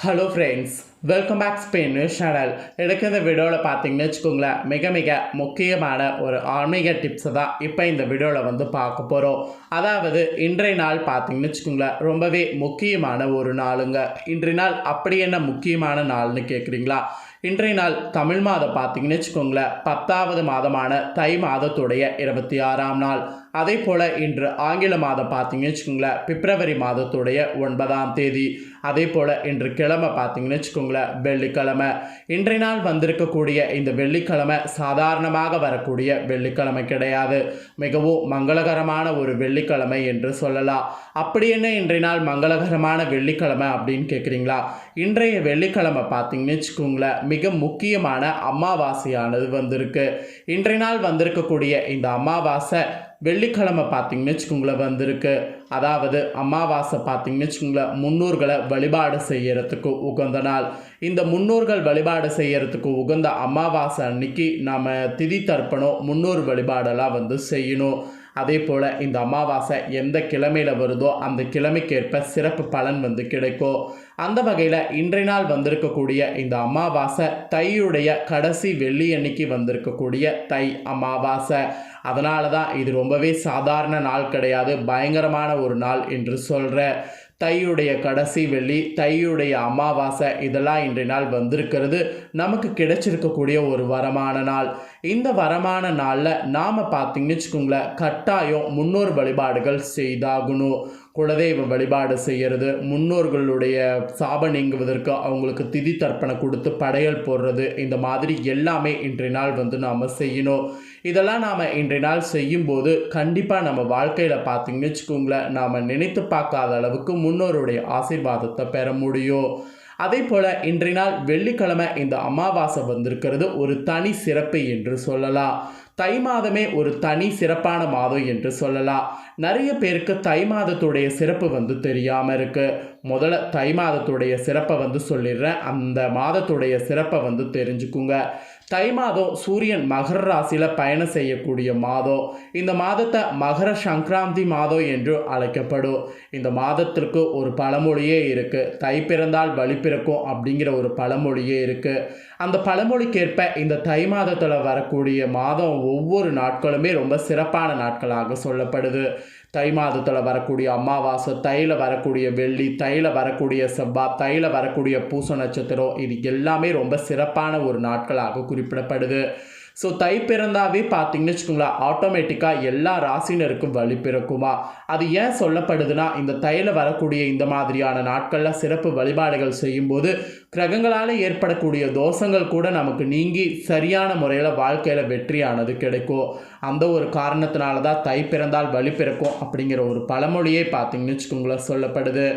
Hello friends, welcome back Spain news channel. எனக்கு இந்த வீடியோவில் பார்த்தீங்கன்னு வச்சுக்கோங்களேன், மிக மிக முக்கியமான ஒரு ஆன்மீக டிப்ஸை தான் இப்போ இந்த வீடியோவில் பார்க்க போகிறோம். அதாவது இன்றைய நாள் பார்த்தீங்கன்னு வச்சுக்கோங்களேன், ரொம்பவே முக்கியமான ஒரு நாளுங்க. இன்றைய நாள் அப்படி என்ன முக்கியமான நாள்னு கேட்குறீங்களா? இன்றைய நாள் தமிழ் மாதம் பார்த்தீங்கன்னு வச்சுக்கோங்களேன், 10வது மாதமான தை மாதத்துடைய 26ஆம் நாள். அதே போல் இன்று ஆங்கில மாதம் பார்த்தீங்கன்னு வச்சுக்கோங்களேன், பிப்ரவரி மாதத்துடைய 9ஆம் தேதி. அதே போல் இன்று கிழமை பார்த்தீங்கன்னு வச்சுக்கோங்களேன், வெள்ளிக்கிழமை. இன்றைய நாள் வந்திருக்கக்கூடிய இந்த வெள்ளிக்கிழமை சாதாரணமாக வரக்கூடிய வெள்ளிக்கிழமை கிடையாது. மிகவும் மங்களகரமான ஒரு வெள்ளிக்கிழமை என்று சொல்லலாம். அப்படி என்ன இன்றைய நாள் மங்களகரமான வெள்ளிக்கிழமை அப்படின்னு கேட்குறீங்களா? இன்றைய வெள்ளிக்கிழமை பார்த்தீங்கன்னு வச்சுக்கோங்களேன், மிக முக்கியமான அமாவாசையானது வந்திருக்கு. இன்றைய நாள் வந்திருக்கக்கூடிய இந்த அமாவாசை வெள்ளிக்கிழமை பார்த்தீங்கன்னு வச்சுக்கோங்களேன் வந்திருக்கு. அதாவது அமாவாசை பார்த்தீங்கன்னு வச்சுக்கோங்களேன், முன்னோர்களை வழிபாடு செய்யறதுக்கு உகந்த நாள். இந்த முன்னோர்கள் வழிபாடு செய்யறதுக்கு உகந்த அமாவாசை அன்னைக்கு நாம் திதி தர்ப்பணம் முன்னோர் வழிபாடெல்லாம் செய்யணும். அதே போல் இந்த அமாவாசை எந்த கிழமையில் வருதோ அந்த கிழமைக்கேற்ப சிறப்பு பலன் கிடைக்கும். அந்த வகையில் இன்றைய நாள் வந்திருக்கக்கூடிய இந்த அமாவாசை தையுடைய கடைசி வெள்ளி அன்னைக்கு வந்திருக்கக்கூடிய தை அமாவாசை. அதனால தான் இது ரொம்பவே சாதாரண நாள் கிடையாது, பயங்கரமான ஒரு நாள் என்று சொல்கிற தையுடைய கடைசி வெள்ளி, தையுடைய அமாவாசை, இதெல்லாம் இன்றைய நாள் வந்திருக்கிறது. நமக்கு கிடைச்சிருக்கக்கூடிய ஒரு வரமான நாள். இந்த வரமான நாளில் நாம் பார்த்தீங்கன்னு வச்சுக்கோங்களேன், கட்டாயம் முன்னோர் வழிபாடுகள் செய்தாகணும். குலதெய்வ வழிபாடு செய்கிறது, முன்னோர்களுடைய சாபம் நீங்குவதற்கு அவங்களுக்கு திதி தர்ப்பணம் கொடுத்து படையல் போடுறது, இந்த மாதிரி எல்லாமே இன்றைய நாள் நாம் செய்யணும். இதெல்லாம் நாம் இன்றைய நாள் செய்யும்போது கண்டிப்பாக நம்ம வாழ்க்கையில் பார்த்தீங்கன்னு வச்சுக்கோங்களேன், நாம் நினைத்து பார்க்காத அளவுக்கு முன்னோருடைய ஆசீர்வாதத்தை பெற முடியும். அதே போல் இன்றைய நாள் வெள்ளிக்கிழமை இந்த அமாவாசை வந்திருக்கிறது ஒரு தனி சிறப்பு என்று சொல்லலாம். தை மாதமே ஒரு தனி சிறப்பான மாதம் என்று சொல்லலாம். நிறைய பேருக்கு தை மாதத்துடைய சிறப்பு தெரியாமல் இருக்குது. முதல்ல தை மாதத்துடைய சிறப்பை சொல்லிடுறேன். அந்த மாதத்துடைய சிறப்பை தெரிஞ்சுக்குங்க. தை மாதம் சூரியன் மகர ராசியில் பயணம் செய்யக்கூடிய மாதம். இந்த மாதத்தை மகர சங்கராந்தி மாதம் என்று அழைக்கப்படும். இந்த மாதத்திற்கு ஒரு பழமொழியே இருக்குது. தை பிறந்தால் வழி பிறக்கும் அப்படிங்கிற ஒரு பழமொழியே இருக்குது. அந்த பழமொழிக்கேற்ப இந்த தை மாதத்தில் வரக்கூடிய மாதம் ஒவ்வொரு நாட்களுமே ரொம்ப சிறப்பான நாட்களாக சொல்லப்படுது. தை மாதத்தில் வரக்கூடிய அமாவாசை, தையில் வரக்கூடிய வெள்ளி, தையில் வரக்கூடிய செவ்வாய், தையில் வரக்கூடிய பூச நட்சத்திரம், இது எல்லாமே ரொம்ப சிறப்பான ஒரு நாட்களாக குறிப்பிடப்படுது. ஸோ தை பிறந்தாவே பார்த்தீங்கன்னு வச்சுக்கோங்களேன், ஆட்டோமேட்டிக்காக எல்லா ராசினருக்கும் வழி பிறக்குமா? அது ஏன் சொல்லப்படுதுன்னா, இந்த தையில் வரக்கூடிய இந்த மாதிரியான நாட்களில் சிறப்பு வழிபாடுகள் செய்யும்போது கிரகங்களால் ஏற்படக்கூடிய தோஷங்கள் கூட நமக்கு நீங்கி சரியான முறையில் வாழ்க்கையில் வெற்றியானது கிடைக்கும். அந்த ஒரு காரணத்தினால தான் தை பிறந்தால் வழி பிறக்கும் அப்படிங்கிற ஒரு பழமொழியே பார்த்தீங்கன்னு வச்சுக்கோங்களேன் சொல்லப்படுது.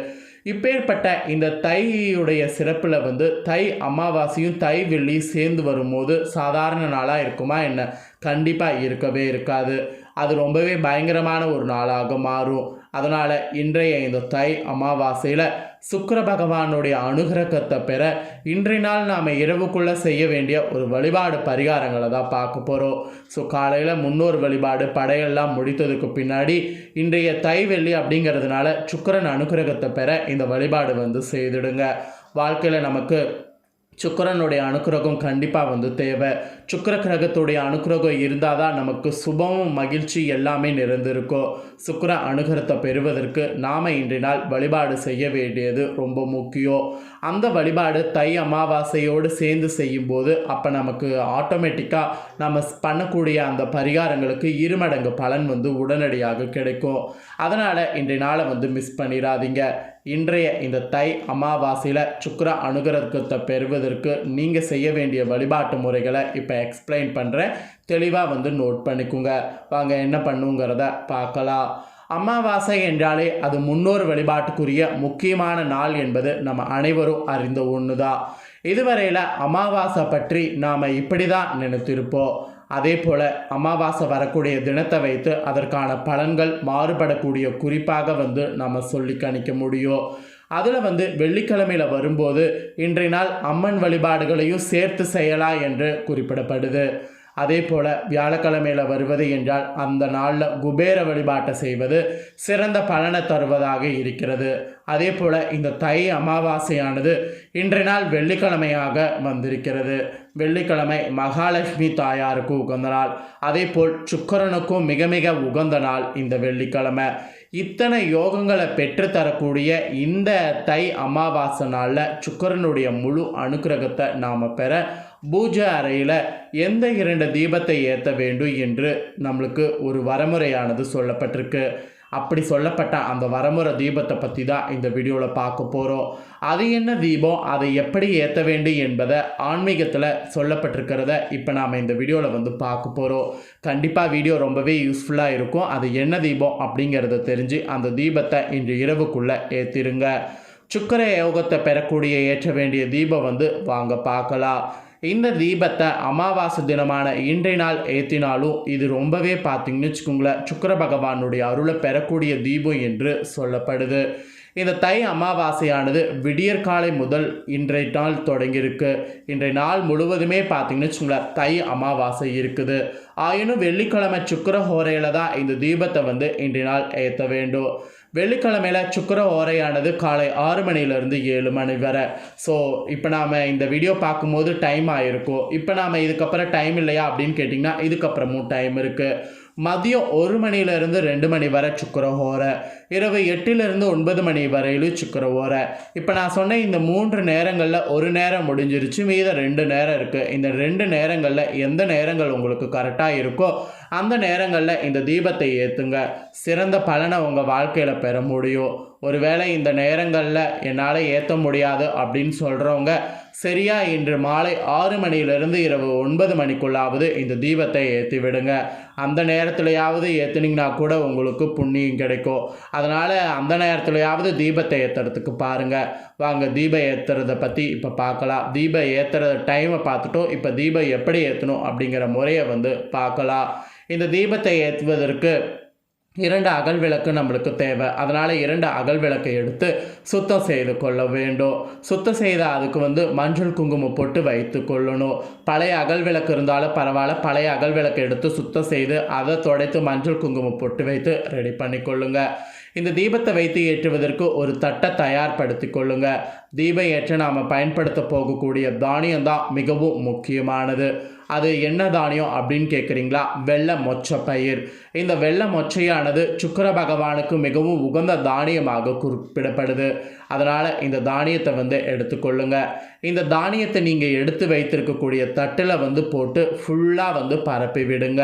இப்பேற்பட்ட இந்த தையுடைய சிறப்பில் தை அமாவாசையும் தை வெள்ளியும் சேர்ந்து வரும்போது சாதாரண நாளாக இருக்குமா என்ன? கண்டிப்பாக இருக்கவே இருக்காது. அது ரொம்பவே பயங்கரமான ஒரு நாளாக மாறும். அதனால் இன்றைய இந்த தை அமாவாசையில் சுக்கிர பகவானுடைய அனுகிரகத்தை பெற இன்றைய நாள் நாம் இரவுக்குள்ளே செய்ய வேண்டிய ஒரு வழிபாடு பரிகாரங்களை தான் பார்க்க போகிறோம். ஸோ காலையில் முன்னோர் வழிபாடு படையெல்லாம் முடித்ததுக்கு பின்னாடி இன்றைய தை வெள்ளி அப்படிங்கிறதுனால சுக்கிரன் அனுகிரகத்தை பெற இந்த வழிபாடு செய்துடுங்க. வாழ்க்கையில் நமக்கு சுக்கிரனுடைய அனுக்கிரகம் கண்டிப்பாக தேவை. சுக்கிர கிரகத்துடைய அனுக்கிரகம் இருந்தால் தான் நமக்கு சுபமும் மகிழ்ச்சி எல்லாமே நிறைந்திருக்கும். சுக்கிர அனுகிரகத்தை பெறுவதற்கு நாம் இன்றைய நாள் வழிபாடு செய்ய வேண்டியது ரொம்ப முக்கியம். அந்த வழிபாடு தை அமாவாசையோடு சேர்ந்து செய்யும்போது அப்போ நமக்கு ஆட்டோமேட்டிக்காக நம்ம பண்ணக்கூடிய அந்த பரிகாரங்களுக்கு இருமடங்கு பலன் உடனடியாக கிடைக்கும். அதனால் இன்றைய நாளை மிஸ் பண்ணிடாதீங்க. இன்றைய இந்த தை அமாவாசையில் சுக்கிர அனுகிரகத்தை பெறுவதற்கு நீங்கள் செய்ய வேண்டிய வழிபாட்டு முறைகளை இப்போ எக்ஸ்பிளைன் பண்ணுறேன். தெளிவாக நோட் பண்ணிக்கோங்க. வாங்க என்ன பண்ணுங்கிறத பார்க்கலாம். அமாவாசை என்றாலே அது முன்னோர் வழிபாட்டுக்குரிய முக்கியமான நாள் என்பது நம்ம அனைவரும் அறிந்த ஒன்று தான். இதுவரையில் அமாவாசை பற்றி நாம் இப்படி தான் நினைத்திருப்போம். அதே போல் அமாவாசை வரக்கூடிய தினத்தை வைத்து அதற்கான பலன்கள் மாறுபடக்கூடிய குறிப்பாக நம்ம சொல்லி கணிக்க முடியும். அதில் வெள்ளிக்கிழமையில் வரும்போது இன்றைய நாள் அம்மன் வழிபாடுகளையும் சேர்த்து செய்யலாம் என்று குறிப்பிடப்படுது. அதே போல் வியாழக்கிழமையில் வருவது என்றால் அந்த நாளில் குபேர வழிபாட்டை செய்வது சிறந்த பலனை தருவதாக இருக்கிறது. அதே போல் இந்த தை அமாவாசையானது இன்றைய நாள் வெள்ளிக்கிழமையாக வந்திருக்கிறது. வெள்ளிக்கிழமை மகாலட்சுமி தாயாருக்கு உகந்த நாள். அதே போல் சுக்கிரனுக்கும் மிக மிக உகந்த நாள் இந்த வெள்ளிக்கிழமை. இத்தனை யோகங்களை பெற்றுத்தரக்கூடிய இந்த தை அமாவாசை நாளில் சுக்கிரனுடைய முழு அனுக்கிரகத்தை நாம் பெற பூஜை அறையில் எந்த 2 தீபத்தை ஏற்ற வேண்டும் என்று நம்மளுக்கு ஒரு வரமுறையானது சொல்லப்பட்டிருக்கு. அப்படி சொல்லப்பட்ட அந்த வரமுறை தீபத்தை பற்றி தான் இந்த வீடியோவில் பார்க்க போகிறோம். அது என்ன தீபம், அதை எப்படி ஏற்ற வேண்டும் என்பதை ஆன்மீகத்தில் சொல்லப்பட்டிருக்கிறத இப்போ நாம் இந்த வீடியோவில் பார்க்க போகிறோம். கண்டிப்பாக வீடியோ ரொம்பவே யூஸ்ஃபுல்லாக இருக்கும். அது என்ன தீபம் அப்படிங்கிறத தெரிஞ்சு அந்த தீபத்தை இன்று இரவுக்குள்ளே ஏற்றிருங்க. சுக்கிர யோகத்தை பெறக்கூடிய ஏற்ற வேண்டிய தீபம் வாங்க பார்க்கலாம். இந்த தீபத்தை அமாவாசை தினமான இன்றைய நாள் ஏற்றினாலும் இது ரொம்பவே பார்த்தீங்கன்னு வச்சுக்கோங்களேன், சுக்கிர பகவானுடைய அருளை பெறக்கூடிய தீபம் என்று சொல்லப்படுது. இந்த தை அமாவாசையானது விடியற்காலை முதல் இன்றைய நாள் தொடங்கியிருக்கு. இன்றைய நாள் முழுவதுமே பார்த்தீங்கன்னு வச்சுக்கோங்களேன் தை அமாவாசை இருக்குது. ஆயினும் வெள்ளிக்கிழமை சுக்கிர ஹோரையில் தான் இந்த தீபத்தை இன்றைய நாள் ஏற்ற வேண்டும். வெள்ளிக்கிழமையில் சுக்கிர ஹோரையானது காலை 6 மணிலேருந்து 7 மணி வரை. ஸோ இப்போ நாம் இந்த வீடியோ பார்க்கும்போது டைம் ஆகிருக்கும். இப்போ நாம் இதுக்கப்புறம் டைம் இல்லையா அப்படின்னு கேட்டிங்கன்னா இதுக்கப்புறமும் டைம் இருக்குது. மதியம் 1 மணிலேருந்து 2 மணி வரை சுக்கிர ஹோரை, இரவு 8லிருந்து 9 மணி வரையிலும் சுக்கிர ஹோரை. இப்போ நான் சொன்ன இந்த 3 நேரங்களில் ஒரு நேரம் முடிஞ்சிருச்சு, மீத 2 நேரம் இருக்குது. இந்த 2 நேரங்களில் எந்த நேரங்கள் உங்களுக்கு கரெக்டாக இருக்கோ அந்த நேரங்களில் இந்த தீபத்தை ஏற்றுங்க. சிறந்த பலனை உங்கள் வாழ்க்கையில் பெற முடியும். ஒருவேளை இந்த நேரங்களில் என்னால் ஏற்ற முடியாது அப்படின்னு சொல்கிறவங்க சரியாக இன்று மாலை 6 மணியிலிருந்து இரவு 9 மணிக்குள்ளாவது இந்த தீபத்தை ஏற்றி விடுங்க. அந்த நேரத்துலையாவது ஏற்றுனீங்கன்னா கூட உங்களுக்கு புண்ணியம் கிடைக்கும். அதனால் அந்த நேரத்துலையாவது தீபத்தை ஏற்றுறதுக்கு பாருங்கள். வாங்க தீபம் ஏற்றுறதை பற்றி இப்போ பார்க்கலாம். தீபம் ஏற்றுற டைமை பார்த்துட்டோம். இப்போ தீபம் எப்படி ஏற்றணும் அப்படிங்கிற முறையை பார்க்கலாம். இந்த தீபத்தை ஏற்றுவதற்கு 2 அகல் விளக்கு நம்மளுக்கு தேவை. அதனால் 2 அகல் விளக்கை எடுத்து சுத்தம் செய்து கொள்ள வேண்டும். சுத்தம் செய்த அதுக்கு மஞ்சள் குங்குமம் போட்டு வைத்து கொள்ளணும். பழைய அகல் விளக்கு இருந்தாலும் பரவாயில்ல, பழைய அகல் விளக்கை எடுத்து சுத்தம் செய்து அதை துடைத்து மஞ்சள் குங்குமம் போட்டு வைத்து ரெடி பண்ணி கொள்ளுங்க. இந்த தீபத்தை வைத்து ஏற்றுவதற்கு ஒரு தட்டை தயார்படுத்தி கொள்ளுங்க. தீபம் ஏற்ற நாம் பயன்படுத்த போகக்கூடிய தானியம் தான் மிகவும் முக்கியமானது. அது என்ன தானியம் அப்படின்னு கேட்குறீங்களா? வெள்ளை மொச்சை பயிர். இந்த வெள்ளை மொச்சையானது சுக்கிர பகவானுக்கு மிகவும் உகந்த தானியமாக குறிப்பிடப்படுது. அதனால் இந்த தானியத்தை எடுத்துக்கொள்ளுங்க. இந்த தானியத்தை நீங்கள் எடுத்து வைத்திருக்கக்கூடிய தட்டில் போட்டு ஃபுல்லாக பரப்பி விடுங்க.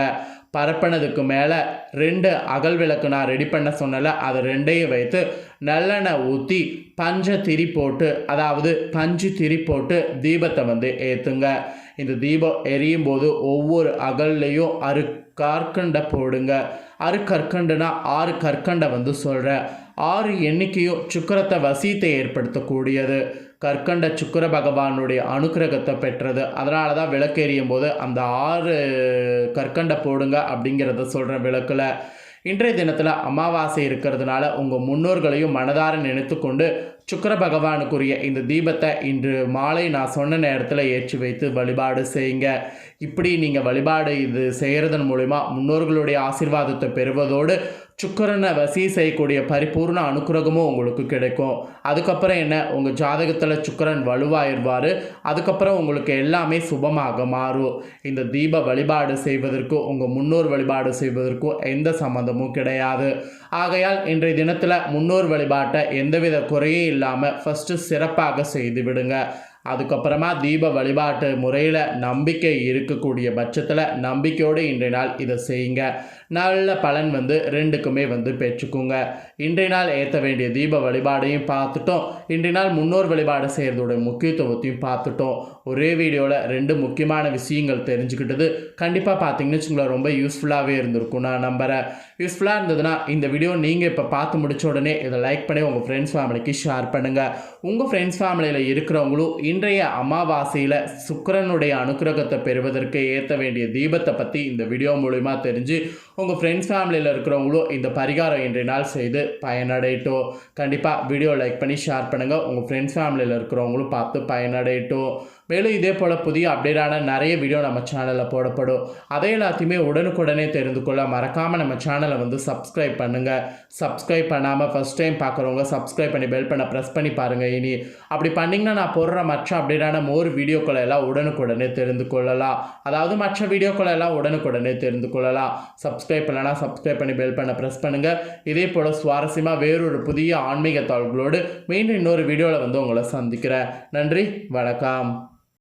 பரப்பினதுக்கு மேலே 2 அகல் விளக்கு நான் ரெடி பண்ண சொன்னல, அதை 2ஐயும் வைத்து நல்லெண்ணெய் ஊற்றி பஞ்சு திரி போட்டு தீபத்தை ஏற்றுங்க. இந்த தீபம் எரியும் போது ஒவ்வொரு அகல்லையும் கற்கண்டை போடுங்க. கற்கண்டுனா 6 கற்கண்டை சொல்கிறேன். 6 எண்ணிக்கையும் சுக்கிரத்தை வசியத்தை ஏற்படுத்தக்கூடியது. கற்கண்ட சுக்கிர பகவானுடைய அனுக்கிரகத்தை பெற்றது. அதனால தான் விளக்கு எரியும் போது அந்த 6 கற்கண்டை போடுங்க அப்படிங்கிறத சொல்கிறேன் விளக்கில். இன்றைய தினத்தில் அமாவாசை இருக்கிறதுனால உங்கள் முன்னோர்களையும் மனதார நினைத்து கொண்டு சுக்கிர பகவானுக்குரிய இந்த தீபத்தை இன்று மாலை நான் சொன்ன நேரத்தில் ஏற்றி வைத்து வழிபாடு செய்யுங்க. இப்படி நீங்கள் வழிபாடு இது செய்கிறதன் மூலிமா முன்னோர்களுடைய ஆசீர்வாதத்தை பெறுவதோடு சுக்கிரனை வசி செய்யக்கூடிய பரிபூர்ண அனுக்கிரகமும் உங்களுக்கு கிடைக்கும். அதுக்கப்புறம் என்ன, உங்கள் ஜாதகத்தில் சுக்கிரன் வலுவாயிருவார். அதுக்கப்புறம் உங்களுக்கு எல்லாமே சுபமாக மாறும். இந்த தீப வழிபாடு செய்வதற்கு உங்கள் முன்னோர் வழிபாடு செய்வதற்கும் எந்த சம்மந்தமும் கிடையாது. ஆகையால் இன்றைய தினத்தில் முன்னோர் வழிபாட்டை எந்தவித குறையும் இல்லாமல் ஃபஸ்ட்டு சிறப்பாக செய்து விடுங்க. அதுக்கப்புறமா தீப வழிபாட்டு முறையில் நம்பிக்கை இருக்கக்கூடிய பட்சத்தில் நம்பிக்கையோடு இன்றைய நாள் இதை செய்யுங்க. நல்ல பலன் 2க்குமே பெற்றுக்குங்க. இன்றைய நாள் ஏற்ற வேண்டிய தீப வழிபாடையும் பார்த்துட்டோம். இன்றைய நாள் முன்னோர் வழிபாடு செய்கிறதோட முக்கியத்துவத்தையும் பார்த்துட்டோம். ஒரே வீடியோவில் 2 முக்கியமான விஷயங்கள் தெரிஞ்சுக்கிட்டது. கண்டிப்பாக பார்த்தீங்கன்னு வச்சுங்களேன் ரொம்ப யூஸ்ஃபுல்லாகவே இருந்திருக்கும் நான் நம்புகிறேன். யூஸ்ஃபுல்லாக இருந்ததுன்னா இந்த வீடியோ நீங்கள் இப்போ பார்த்து முடிச்ச உடனே இதை லைக் பண்ணி உங்கள் ஃப்ரெண்ட்ஸ் ஃபேமிலிக்கு ஷேர் பண்ணுங்கள். உங்கள் ஃப்ரெண்ட்ஸ் ஃபேமிலியில் இருக்கிறவங்களும் இன்றைய அமாவாசையில் சுக்கிரனுடைய அனுக்கிரகத்தை பெறுவதற்கு ஏற்ற வேண்டிய தீபத்தை பற்றி இந்த வீடியோ மூலிமா தெரிஞ்சு உங்கள் ஃப்ரெண்ட்ஸ் ஃபேமிலியில் இருக்கிறவங்களும் இந்த பரிகாரம் இன்றைய நாள் செய்து பயனடையட்டும். கண்டிப்பாக வீடியோ லைக் பண்ணி ஷேர் பண்ணுங்கள். உங்கள் ஃப்ரெண்ட்ஸ் ஃபேமிலியில் இருக்கிறவங்களும் பார்த்து பயனடையட்டும். மேலும் இதே போல் புதிய அப்டேட்டான நிறைய வீடியோ நம்ம சேனலில் போடப்படும். அதை எல்லாத்தையுமே உடனுக்குடனே தெரிந்து கொள்ள மறக்காமல் நம்ம சேனலை வந்து சப்ஸ்கிரைப் பண்ணுங்கள். சப்ஸ்கிரைப் பண்ணாமல் ஃபஸ்ட் டைம் பார்க்குறவங்க சப்ஸ்கிரைப் பண்ணி பெல் பண்ண ப்ரெஸ் பண்ணி பாருங்கள். இனி அப்படி பண்ணிங்கன்னா நான் போடுற மற்ற அப்டேட்டான மோர் வீடியோக்களை எல்லாம் உடனுக்குடனே தெரிந்து கொள்ளலாம். அதாவது மற்ற வீடியோக்களை எல்லாம் உடனுக்குடனே தெரிந்து கொள்ளலாம். சப்ஸ்கிரைப் பண்ணலாம், சப்ஸ்கிரைப் பண்ணி பெல் பண்ண ப்ரெஸ் பண்ணுங்கள். இதே போல் சுவாரஸ்யமாக வேறொரு புதிய ஆன்மீக தகவல்களோடு மீண்டும் இன்னொரு வீடியோவில் வந்து உங்களை சந்திக்கிறேன். நன்றி, வணக்கம்.